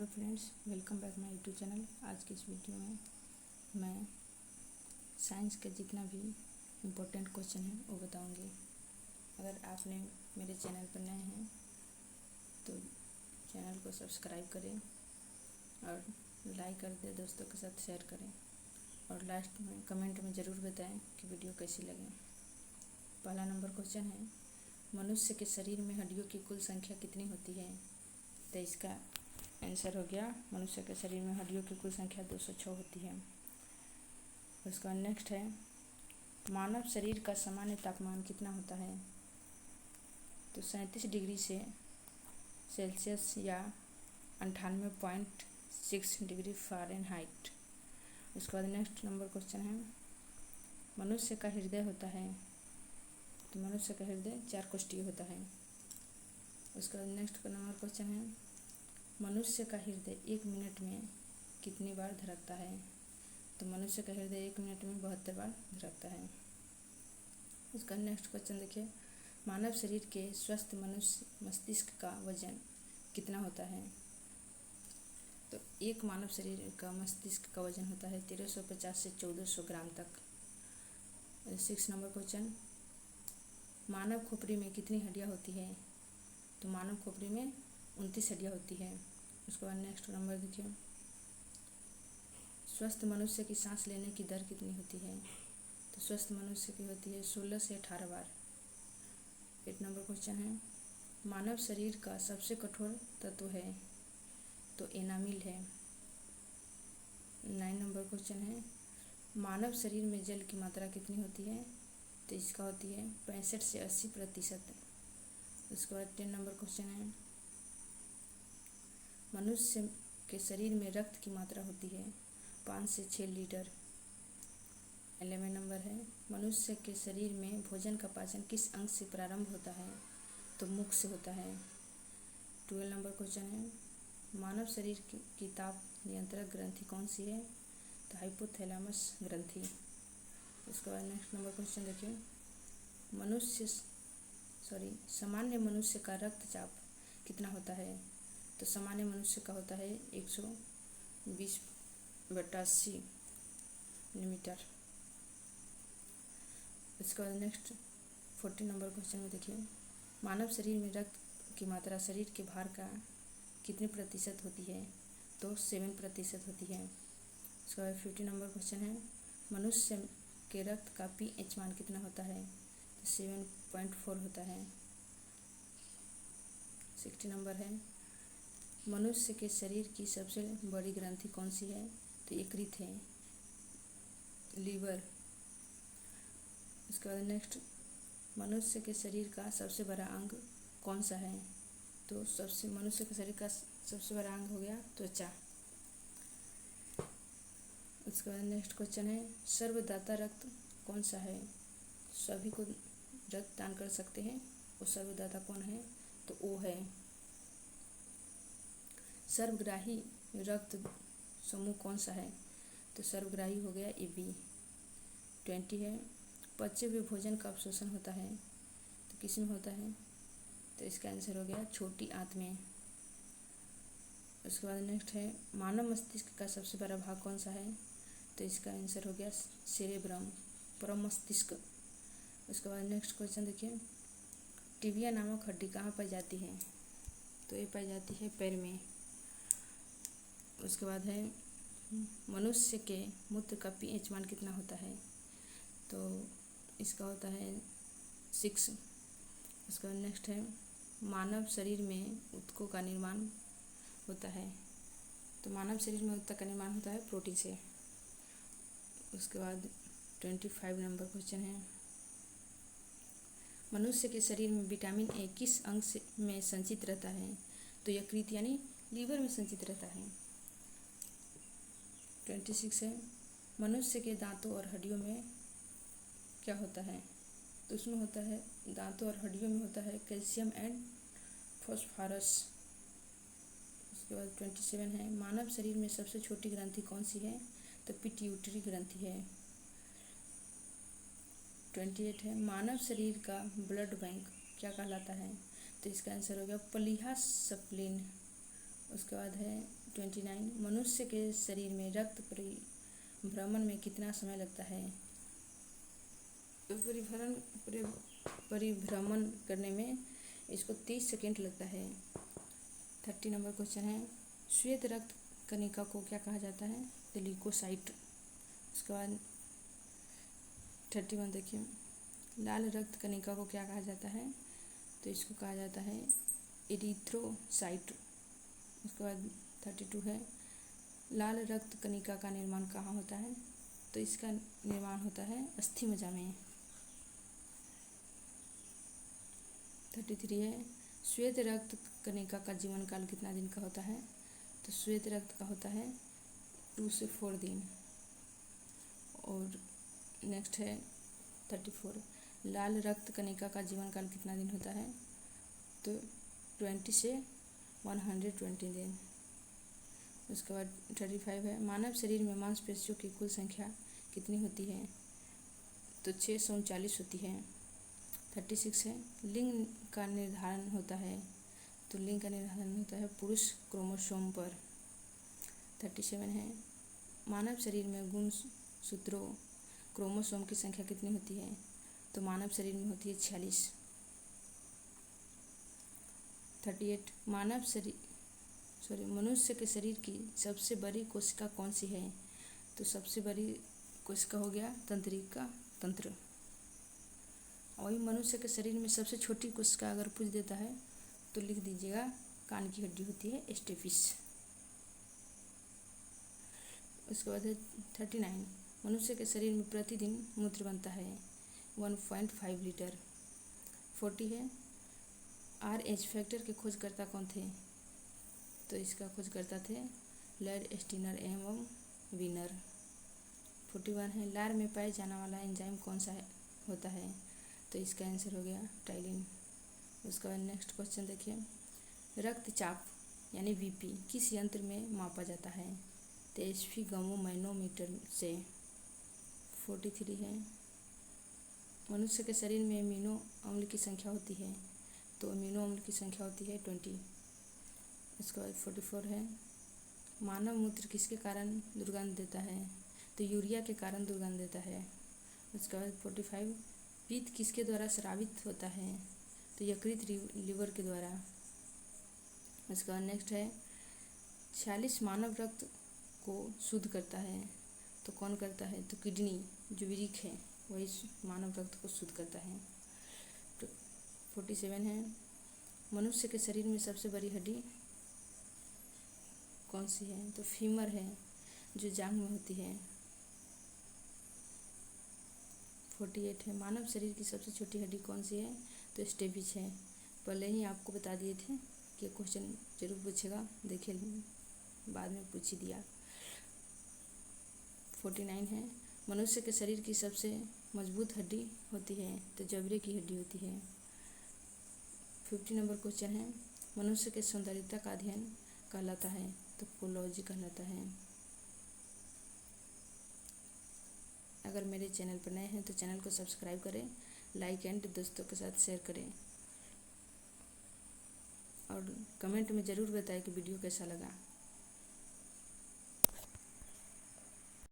Hello friends, welcome back my YouTube channel. आज के इस वीडियो में मैं साइंस के जितना भी इम्पोर्टेंट क्वेश्चन है वो बताऊंगी। अगर आपने मेरे चैनल पर नए हैं तो चैनल को सब्सक्राइब करें और लाइक कर दें, दोस्तों के साथ शेयर करें और लास्ट में कमेंट में ज़रूर बताएं कि वीडियो कैसी लगे। पहला नंबर क्वेश्चन है, मनुष्य के शरीर में हड्डियों की कुल संख्या कितनी होती है? तो इसका आंसर हो गया, मनुष्य के शरीर में हड्डियों की कुल संख्या 206 होती है। उसका नेक्स्ट है, मानव शरीर का सामान्य तापमान कितना होता है? तो 37 डिग्री से सेल्सियस या 98.6 डिग्री फ़ारेनहाइट। उसके बाद नेक्स्ट नंबर क्वेश्चन है, मनुष्य का हृदय होता है? तो मनुष्य का हृदय 4 कोष्ठीय होता है। उसके बाद नेक्स्ट नंबर क्वेश्चन है, मनुष्य का हृदय 1 मिनट में कितनी बार धड़कता है? तो मनुष्य का हृदय 1 मिनट में 72 बार धड़कता है। उसका नेक्स्ट क्वेश्चन देखिए, मानव शरीर के स्वस्थ मनुष्य मस्तिष्क का वजन कितना होता है? तो एक मानव शरीर का मस्तिष्क का वजन होता है 1350 से 1400 ग्राम तक। 6 नंबर क्वेश्चन, मानव खोपड़ी में कितनी हड्डियाँ होती है? तो मानव खोपड़ी में 29 हड्डियाँ होती है। उसके बाद नेक्स्ट नंबर देखिए, स्वस्थ मनुष्य की सांस लेने की दर कितनी होती है? तो स्वस्थ मनुष्य की होती है 16 से 18 बार। 8 नंबर क्वेश्चन है, मानव शरीर का सबसे कठोर तत्व है? तो एनामिल है। 9 नंबर क्वेश्चन है, मानव शरीर में जल की मात्रा कितनी होती है? तो इसका होती है 65 से 80%। उसके बाद 10 नंबर क्वेश्चन है, मनुष्य के शरीर में रक्त की मात्रा होती है 5 से 6 लीटर। 11 नंबर है, मनुष्य के शरीर में भोजन का पाचन किस अंग से प्रारंभ होता है? तो मुख से होता है। 12 नंबर क्वेश्चन है, मानव शरीर की ताप नियंत्रक ग्रंथि कौन सी है? तो हाइपोथैलेमस ग्रंथि। उसके बाद नेक्स्ट नंबर क्वेश्चन देखिए, सामान्य मनुष्य का रक्तचाप कितना होता है? तो सामान्य मनुष्य का होता है 120/80 मिलीमीटर। इसके बाद नेक्स्ट 14 नंबर क्वेश्चन में देखिए, मानव शरीर में रक्त की मात्रा शरीर के भार का कितने प्रतिशत होती है? तो 7% होती है। इसके बाद 15 नंबर क्वेश्चन है, मनुष्य के रक्त का pH मान कितना होता है? तो 7.4 होता है। 60 नंबर है, मनुष्य के शरीर की सबसे बड़ी ग्रंथि कौन सी है? तो यकृत है, लीवर। उसके बाद नेक्स्ट, मनुष्य के शरीर का सबसे बड़ा अंग कौन सा है? तो मनुष्य के शरीर का सबसे बड़ा अंग हो गया त्वचा। उसके बाद नेक्स्ट क्वेश्चन है, सर्वदाता रक्त कौन सा है? सभी को रक्त दान कर सकते हैं, वो सर्वदाता कौन है? तो ओ है। सर्वग्राही रक्त समूह कौन सा है? तो सर्वग्राही हो गया AB। 20 है, पचे हुए भोजन का अवशोषण होता है तो किस में होता है? तो इसका आंसर हो गया छोटी आंत में। उसके बाद नेक्स्ट है, मानव मस्तिष्क का सबसे बड़ा भाग कौन सा है? तो इसका आंसर हो गया सेरेब्रम, प्रमस्तिष्क। उसके बाद नेक्स्ट क्वेश्चन देखिए, टिबिया नामक हड्डी कहाँ पाई जाती है? तो ये पाई जाती है पैर में। उसके बाद है, मनुष्य के मूत्र का pH मान कितना होता है? तो इसका होता है 6। उसके बाद नेक्स्ट है, मानव शरीर में ऊतकों का निर्माण होता है? तो मानव शरीर में ऊतक का निर्माण होता है प्रोटीन से। उसके बाद 25 नंबर क्वेश्चन है, मनुष्य के शरीर में विटामिन ए किस अंग में संचित रहता है? तो यकृत यानी लीवर में संचित रहता है। 26 है, मनुष्य के दांतों और हड्डियों में क्या होता है? तो उसमें होता है, दांतों और हड्डियों में होता है कैल्शियम एंड फॉस्फोरस। उसके बाद 27 है, मानव शरीर में सबसे छोटी ग्रंथि कौन सी है? तो पिट्यूटरी ग्रंथि है। 28 है, मानव शरीर का ब्लड बैंक क्या कहलाता है? तो इसका आंसर हो गया प्लीहा स्प्लीन। उसके बाद है 29, मनुष्य के शरीर में रक्त परिभ्रमण में कितना समय लगता है। परिभ्रमण करने में इसको 30 सेकेंड लगता है। 30 नंबर क्वेश्चन है, श्वेत रक्त कणिका को क्या कहा जाता है, तो ल्यूकोसाइट। उसके बाद 31 देखिए, लाल रक्त कणिका को क्या कहा जाता है, तो इसको कहा जाता है एरिथ्रोसाइट। उसके बाद 32 है, लाल रक्त कणिका का निर्माण कहाँ होता है, तो इसका निर्माण होता है अस्थि मज्जा में। 33 है, श्वेत रक्त कणिका का जीवन काल कितना दिन का होता है, तो श्वेत रक्त का होता है 2 से 4 दिन। और नेक्स्ट है 34, लाल रक्त कणिका का जीवन काल कितना दिन होता है, तो 20 से 120 दिन। उसके बाद 35 है, मानव शरीर में मांसपेशियों की कुल संख्या कितनी होती है, तो 639 होती है। 36 है, लिंग का निर्धारण होता है, तो लिंग का निर्धारण होता है पुरुष क्रोमोसोम पर। 37 है, मानव शरीर में गुणसूत्रों क्रोमोसोम की संख्या कितनी होती है, तो मानव शरीर में होती है 46। 38, मनुष्य के शरीर की सबसे बड़ी कोशिका कौन सी है, तो सबसे बड़ी कोशिका हो गया तंत्रिका तंत्र। वही मनुष्य के शरीर में सबसे छोटी कोशिका अगर पूछ देता है तो लिख दीजिएगा कान की हड्डी होती है स्टेपिस। उसके बाद है 39, मनुष्य के शरीर में प्रतिदिन मूत्र बनता है 1.5 लीटर। 40 है, RH फैक्टर के खोजकर्ता कौन थे, तो इसका खोजकर्ता थे लैड स्टीनर एवं वीनर। 41 है, लार में पाए जाने वाला एंजाइम कौन सा होता है, तो इसका आंसर हो गया टाइलिन। उसके बाद नेक्स्ट क्वेश्चन देखिए, रक्तचाप यानी बीपी किस यंत्र में मापा जाता है, तो एस्फिगमो मैनोमीटर से। 43 है, मनुष्य के शरीर में अमीनो अम्ल की संख्या होती है, तो अमीनो अम्ल की संख्या होती है 20। इसके बाद 44 है, मानव मूत्र किसके कारण दुर्गंध देता है, तो यूरिया के कारण दुर्गंध देता है। उसके बाद 45, पित्त किसके द्वारा स्रावित होता है, तो यकृत लीवर के द्वारा। उसके बाद नेक्स्ट है, 46 मानव रक्त को शुद्ध करता है, तो कौन करता है, तो किडनी जो वृक्क है वही मानव रक्त को शुद्ध करता है। 47 है, मनुष्य के शरीर में सबसे बड़ी हड्डी कौन सी है, तो फीमर है जो जांघ में होती है। 48 है, मानव शरीर की सबसे छोटी हड्डी कौन सी है, तो स्टेपिस है। पहले ही आपको बता दिए थे कि क्वेश्चन जरूर पूछेगा, देखिए बाद में पूछ ही दिया। 49 है, मनुष्य के शरीर की सबसे मजबूत हड्डी होती है, तो जबड़े की हड्डी होती है। 50 नंबर क्वेश्चन है, मनुष्य के सौंदर्यता का अध्ययन कहलाता है, तो पोलॉजी कहलाता है। अगर मेरे चैनल पर नए हैं तो चैनल को सब्सक्राइब करें, लाइक एंड दोस्तों के साथ शेयर करें और कमेंट में ज़रूर बताएं कि वीडियो कैसा लगा।